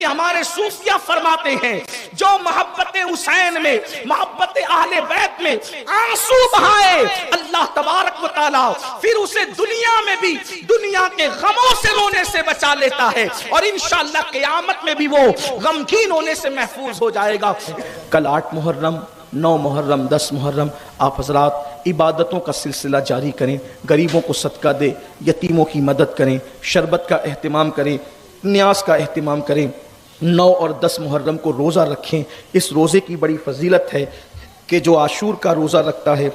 ہمارے صوفیہ فرماتے ہیں جو محبت حسین میں، محبت اہل بیت میں آنسو بہائے اللہ تبارک و تعالی پھر اسے دنیا میں بھی دنیا کے غموں سے رونے سے بچا لیتا ہے، اور انشاءاللہ قیامت میں بھی وہ غمگین ہونے سے محفوظ ہو جائے گا۔ کل 8 محرم، 9 محرم، 10 محرم آپ حضرات عبادتوں کا سلسلہ جاری کریں، غریبوں کو صدقہ دیں، یتیموں کی مدد کریں، شربت کا اہتمام کریں، نیاز کا اہتمام کریں۔ 9 اور 10 محرم کو روزہ رکھیں۔ اس روزے کی بڑی فضیلت ہے کہ جو عاشور کا روزہ رکھتا ہے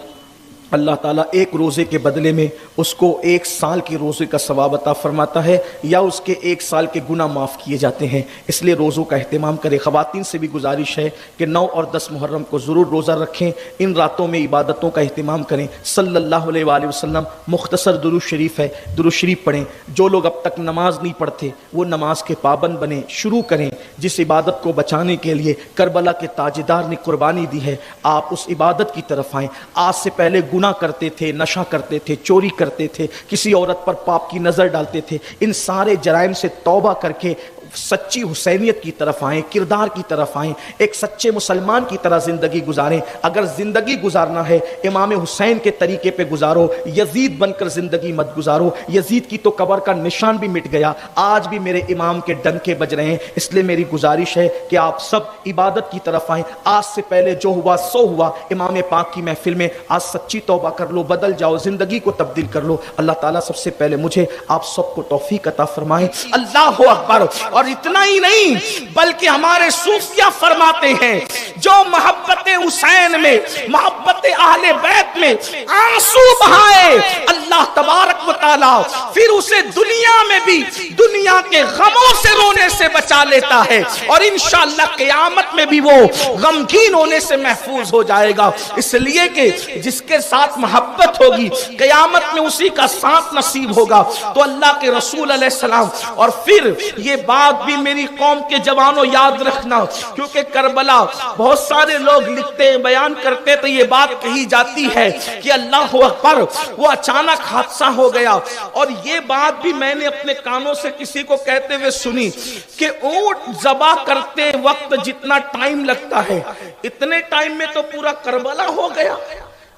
اللہ تعالیٰ ایک روزے کے بدلے میں اس کو 1 سال کے روزے کا ثواب عطا فرماتا ہے، یا اس کے 1 سال کے گناہ معاف کیے جاتے ہیں۔ اس لیے روزوں کا اہتمام کریں۔ خواتین سے بھی گزارش ہے کہ 9 اور 10 محرم کو ضرور روزہ رکھیں، ان راتوں میں عبادتوں کا اہتمام کریں۔ صلی اللہ علیہ وآلہ وسلم مختصر درود شریف ہے، درود شریف پڑھیں۔ جو لوگ اب تک نماز نہیں پڑھتے وہ نماز کے پابند بنیں، شروع کریں۔ جس عبادت کو بچانے کے لیے کربلا کے تاجدار نے قربانی دی ہے، آپ اس عبادت کی طرف آئیں۔ آج سے پہلے گناہ کرتے تھے، نشہ کرتے تھے، چوری کرتے تھے، کسی عورت پر پاپ کی نظر ڈالتے تھے، ان سارے جرائم سے توبہ کر کے سچی حسینیت کی طرف آئیں، کردار کی طرف آئیں، ایک سچے مسلمان کی طرح زندگی گزاریں۔ اگر زندگی گزارنا ہے امام حسین کے طریقے پہ گزارو، یزید بن کر زندگی مت گزارو۔ یزید کی تو قبر کا نشان بھی مٹ گیا، آج بھی میرے امام کے ڈنکے بج رہے ہیں۔ اس لیے میری گزارش ہے کہ آپ سب عبادت کی طرف آئیں۔ آج سے پہلے جو ہوا سو ہوا، امام پاک کی محفل میں آج سچی توبہ کر لو، بدل جاؤ، زندگی کو تبدیل کر لو۔ اللہ تعالیٰ سب سے پہلے مجھے آپ سب کو توفیق عطا فرمائے۔ اللہ اکبر۔ اور اتنا ہی نہیں بلکہ ہمارے صوفیہ فرماتے ہیں جو محبت حسین میں، محبت اہل بیت میں آنسو بہائے اللہ تبارک و تعالی پھر اسے دنیا میں بھی دنیا کے غموں سے رونے سے بچا لیتا ہے، اور انشاءاللہ قیامت میں بھی وہ غمگین ہونے سے محفوظ ہو جائے گا۔ اس لیے کہ جس کے ساتھ محبت ہوگی قیامت میں اسی کا ساتھ نصیب ہوگا۔ تو اللہ کے رسول علیہ السلام، اور پھر یہ بات بھی میری قوم کے جوانوں یاد رکھنا، کیونکہ کربلا بہت سارے لوگ لکھتے ہیں، بیان کرتے تو یہ بات کہی جاتی ہے کہ اللہ اکبر وہ اچانک حادثہ ہو گیا، اور یہ بات بھی میں نے اپنے کانوں سے کسی کو کہتے ہوئے سنی کہ اونٹ ذبح کرتے وقت جتنا ٹائم لگتا ہے اتنے ٹائم میں تو پورا کربلا ہو گیا۔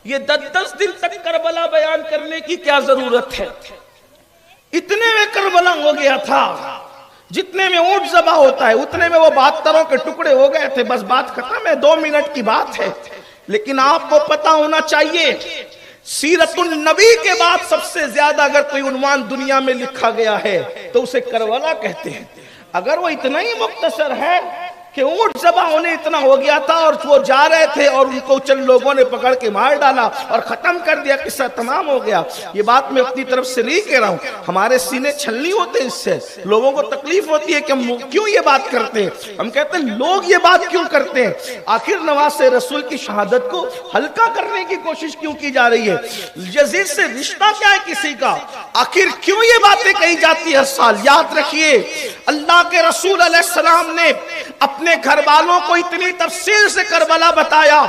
یہ 10 دن تک کربلا بیان کرنے کی کیا ضرورت ہے؟ اتنے میں کربلا ہو گیا تھا، جتنے میں اونٹ ذبح ہوتا ہے اتنے میں وہ 72 کے ٹکڑے ہو گئے تھے، بس بات ختم ہے، 2 منٹ کی بات ہے۔ لیکن آپ کو پتا ہونا چاہیے سیرت النبی کے بعد سب سے زیادہ اگر کوئی عنوان دنیا میں لکھا گیا ہے تو اسے کربلا کہتے ہیں۔ اگر وہ اتنا ہی مختصر ہے کہ اونٹ ذبح ہونے اتنا ہو گیا تھا اور وہ جا رہے تھے اور ان کو چند لوگوں نے پکڑ کے مار ڈالا اور ختم کر دیا، قصہ تمام ہو گیا، یہ بات میں اپنی طرف سے نہیں کہہ رہا ہوں۔ ہمارے سینے چھلنی ہوتے ہیں، اس سے لوگوں کو تکلیف ہوتی ہے کہ ہم کیوں یہ بات کرتے ہیں۔ ہم کہتے ہیں لوگ یہ بات کیوں کرتے ہیں، آخر نواز رسول کی شہادت کو ہلکا کرنے کی کوشش کیوں کی جا رہی ہے؟ یزید سے رشتہ کیا ہے کسی کا؟ آخر کیوں یہ باتیں کہی جاتی ہے ہر سال؟ یاد رکھیے اللہ کے رسول علیہ السلام نے اپنے گھر والوں کو اتنی تفصیل سے کربلا بتایا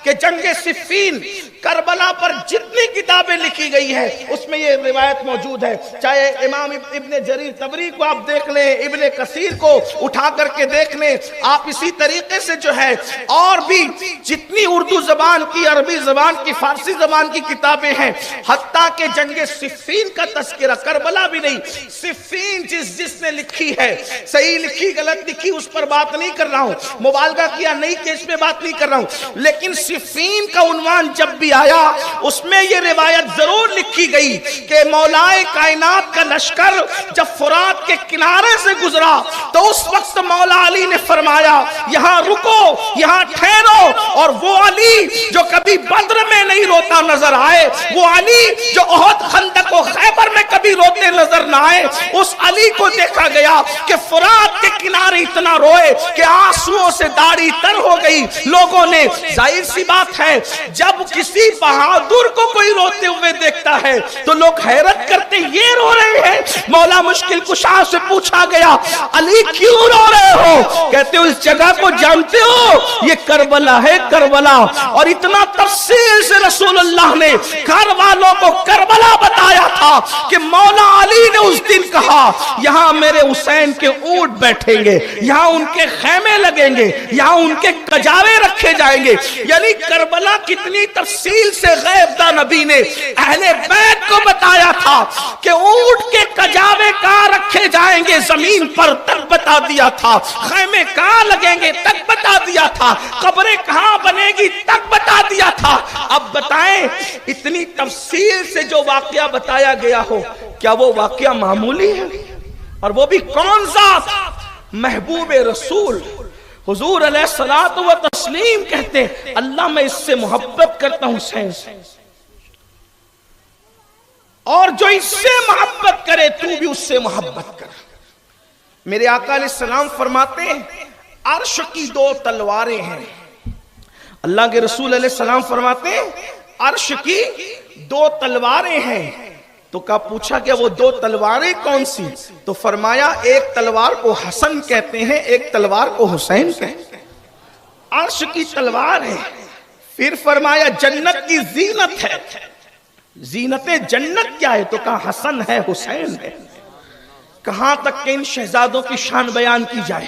کہ جنگ صفین کربلا پر جتنی کتابیں لکھی گئی ہے اس میں یہ روایت موجود ہے، چاہے امام ابن جریر طبری کو آپ دیکھ لیں، ابن کثیر کو اٹھا کر کے دیکھ لیں، آپ اسی طریقے سے جو ہے اور بھی جتنی اردو زبان کی، عربی زبان کی، فارسی زبان کی کتابیں ہیں، حتیٰ کہ جنگ صفین کا تذکرہ، کربلا بھی نہیں، صفین جس نے لکھی ہے، صحیح لکھی غلط لکھی اس پر بات نہیں کر رہا ہوں، مبالغہ کیا نہیں کہ اس میں بات نہیں کر رہا ہوں، لیکن صفین کا عنوان جب بھی آیا اس میں یہ روایت ضرور لکھی گئی کہ مولائے کائنات کا لشکر جب فرات کے کنارے سے گزرا تو اس وقت مولا علی نے فرمایا یہاں رکو، یہاں ٹھہرو، اور وہ علی جو کبھی بدر میں نہیں روتا نظر آئے، وہ علی جو احد خندق و خیبر میں کبھی روتے نظر نہ آئے، اس علی کو دیکھا گیا کہ فرات کے کنارے اتنا روئے کہ آنسوؤں سے داڑھی تر ہو گئی۔ لوگوں نے، ظاہر سی بات ہے جب کسی بہادر کو کوئی روتے ہوئے دیکھتا ہے تو لوگ حیرت کرتے یہ رو رہے ہیں۔ مولا مشکل کشا سے پوچھا گیا علی کیوں رو رہے ہو؟ کہتے ہو اس جگہ کو جانتے ہو، یہ کربلا ہے کربلا، اور اتنا تفصیل سے رسول اللہ نے گھر والوں کو کربلا بتایا تھا کہ مولا علی نے اس دن کہا یہاں میرے حسین کے اونٹ بیٹھیں گے، یہاں ان کے خیمے لگیں گے، یہاں ان کے کجاوے رکھے جائیں گے۔ یعنی کربلا کتنی تفصیل سے غیب داں نبی نے اہل بیت کو بتایا تھا کہ اونٹ کے کجاوے کہاں رکھے جائیں گے زمین پر تک بتا دیا تھا، خیمے کہاں لگیں گے تک بتا دیا تھا، قبریں کہاں بنے گی تک بتا دیا تھا۔ اب بتائیں اتنی تفصیل سے جو واقعہ بتایا گیا ہو، کیا وہ واقعہ معمولی ہے؟ اور وہ بھی کون سا؟ محبوب رسول حضور علیہ الصلوۃ والتسلیم کہتے ہیں اللہ میں اس سے محبت کرتا ہوں حسین سے، اور جو اس سے محبت کرے تو بھی اس سے محبت کر۔ میرے آقا علیہ السلام فرماتے ہیں عرش کی دو تلواریں ہیں۔ اللہ کے رسول علیہ السلام فرماتے ہیں عرش کی دو تلواریں ہیں۔ تو کہا پوچھا کہ وہ دو تلواریں کون سی؟ تو فرمایا ایک تلوار کو حسن کہتے ہیں، ایک تلوار کو حسین کہتے ہیں۔ عرش کی تلوار ہے۔ پھر فرمایا جنت کی زینت ہے، زینت جنت کیا ہے؟ تو کہا حسن ہے حسین ہے۔ کہاں تک کہ ان شہزادوں کی شان بیان کی جائے،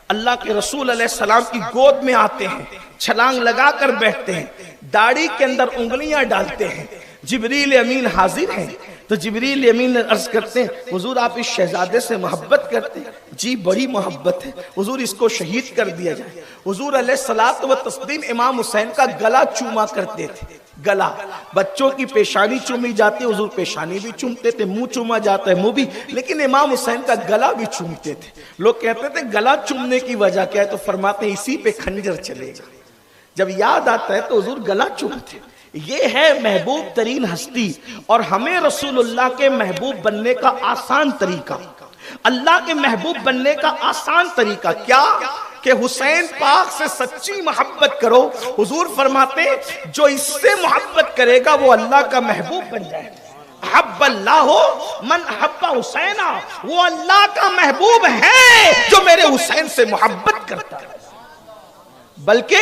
اللہ کے رسول علیہ السلام کی گود میں آتے ہیں، چھلانگ لگا کر بیٹھتے ہیں، داڑھی کے اندر انگلیاں ڈالتے ہیں، جبریل امین حاضر ہیں۔ تو جبریل امین نے عرض کرتے ہیں حضور آپ اس شہزادے سے محبت کرتے ہیں؟ جی بڑی محبت ہے حضور، اس کو شہید کر دیا جائے۔ حضور علیہ الصلوۃ والتسلیم امام حسین کا گلا چوما کرتے تھے۔ گلا، بچوں کی پیشانی چومی جاتی، حضور پیشانی بھی چومتے تھے، منہ چوما جاتا ہے منہ بھی، لیکن امام حسین کا گلا بھی چومتے تھے۔ لوگ کہتے تھے گلا چومنے کی وجہ کیا ہے؟ تو فرماتے ہیں اسی پہ خنجر چلے گا۔ جب یاد آتا ہے تو حضور گلا چومتے۔ یہ ہے محبوب ترین ہستی، اور ہمیں رسول اللہ کے محبوب بننے کا آسان طریقہ، اللہ کے محبوب بننے کا آسان طریقہ کیا؟ کہ حسین پاک سے سچی محبت کرو۔ حضور فرماتے ہیں جو اس سے محبت کرے گا وہ اللہ کا محبوب بن جائے گا۔ حب اللہ من حب حسینا، وہ اللہ کا محبوب ہے جو میرے حسین سے محبت کرتا ہے۔ بلکہ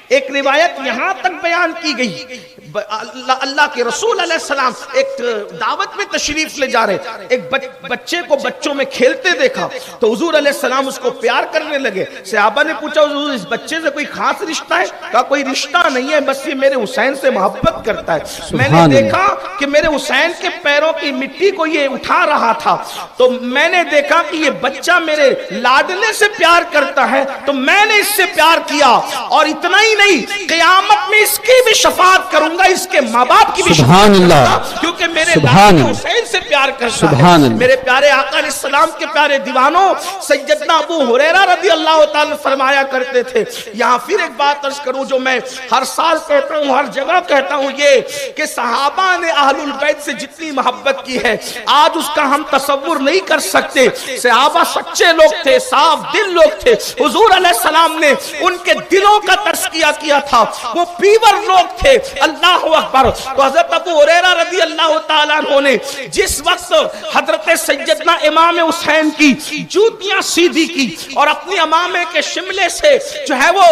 ایک روایت یہاں تک بیان کی گئی، اللہ کے رسول علیہ السلام ایک دعوت میں تشریف لے جا رہے، ایک بچے کو بچوں میں کھیلتے دیکھا تو حضور علیہ السلام اس کو پیار کرنے لگے۔ صحابہ نے پوچھا حضور اس بچے سے کوئی خاص رشتہ ہے؟ کہا کوئی رشتہ نہیں ہے، بس یہ میرے حسین سے محبت کرتا ہے۔ میں نے دیکھا کہ میرے حسین کے پیروں کی مٹی کو یہ اٹھا رہا تھا، تو میں نے دیکھا کہ یہ بچہ میرے لاڈلے سے پیار کرتا ہے، تو میں نے اس سے پیار کیا، اور اتنا ہی نہیں قیامت میں اس کی بھی شفاعت کروں گا، اس کے ماں باپ کی بھی شفاعت کروں گا، کیونکہ میرے دادا حسین سے پیار کرتا ہے۔ میرے پیارے آقا علیہ السلام کے پیارے دیوانوں، سیدنا ابو ہریرہ رضی اللہ تعالی فرمایا کرتے تھے، یہاں پھر ایک بات عرض کروں جو میں ہر سال کہتا ہوں، ہر جگہ کہتا ہوں، یہ کہ صحابہ نے اہل البیت سے جتنی محبت کی ہے آج اس کا ہم تصور نہیں کر سکتے۔ صحابہ سچے لوگ تھے، صاف دل لوگ تھے، حضور علیہ السلام نے ان کے دلوں کا تزکیہ کیا تھا، وہ پیور لوگ تھے۔ اللہ اکبر۔ تو حضرت ابو ہریرہ رضی اللہ تعالیٰ عنہ نے جس وقت حضرت سیدنا امام حسین کی جوتیاں سیدھی کی اور اپنی امامے کے شملے سے جو ہے وہ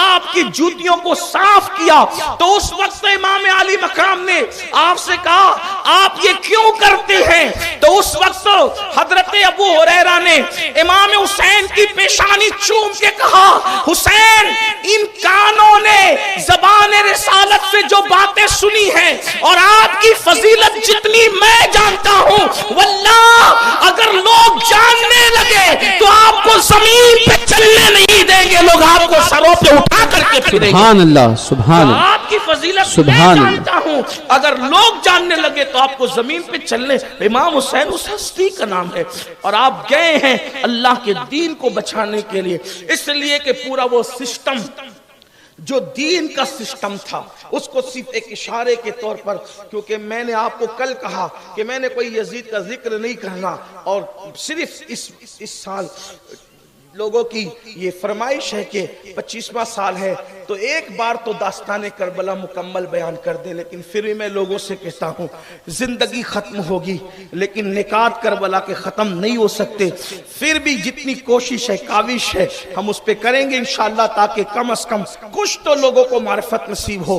آپ کی جوتیوں کو صاف کیا، تو اس وقت امام علی مقام نے آپ سے کہا آپ یہ کیوں کرتے ہیں؟ تو اس وقت حضرت ابو ہریرہ نے امام حسین کی پیشانی چوم کے کہا حسین ان کانوں نے زبان رسالت سے جو باتیں سنی ہیں اور آپ کی فضیلت جتنی میں جانتا ہوں، واللہ اگر لوگ جاننے لگے تو آپ کو زمین پہ چلنے نہیں دیں گے، لوگ آپ کو سروں پہ اٹھا کر کے پھریں گے۔ سبحان اللہ، سبحان اللہ۔ آپ کی فضیلت میں جانتا ہوں، اگر لوگ جاننے لگے تو آپ کو زمین پہ چلنے۔ امام حسین اس ہستی کا نام ہے، اور آپ گئے ہیں اللہ کے دین کو بچانے کے لیے، اس لیے کہ پورا وہ سسٹم جو دین کا سسٹم تھا اس کو صرف ایک اشارے کے طور پر، کیونکہ میں نے آپ کو کل کہا کہ میں نے کوئی یزید کا ذکر نہیں کرنا، اور صرف اس سال لوگوں کی یہ فرمائش ہے کہ 25واں سال ہے تو ایک بار تو داستان کربلا مکمل بیان کر دیں، لیکن پھر بھی میں لوگوں سے کہتا ہوں زندگی ختم ہوگی لیکن نکات کربلا کے ختم نہیں ہو سکتے، پھر بھی جتنی کوشش ہے کاوش ہے ہم اس پہ کریں گے انشاءاللہ، تاکہ کم از کم کچھ تو لوگوں کو معرفت نصیب ہو۔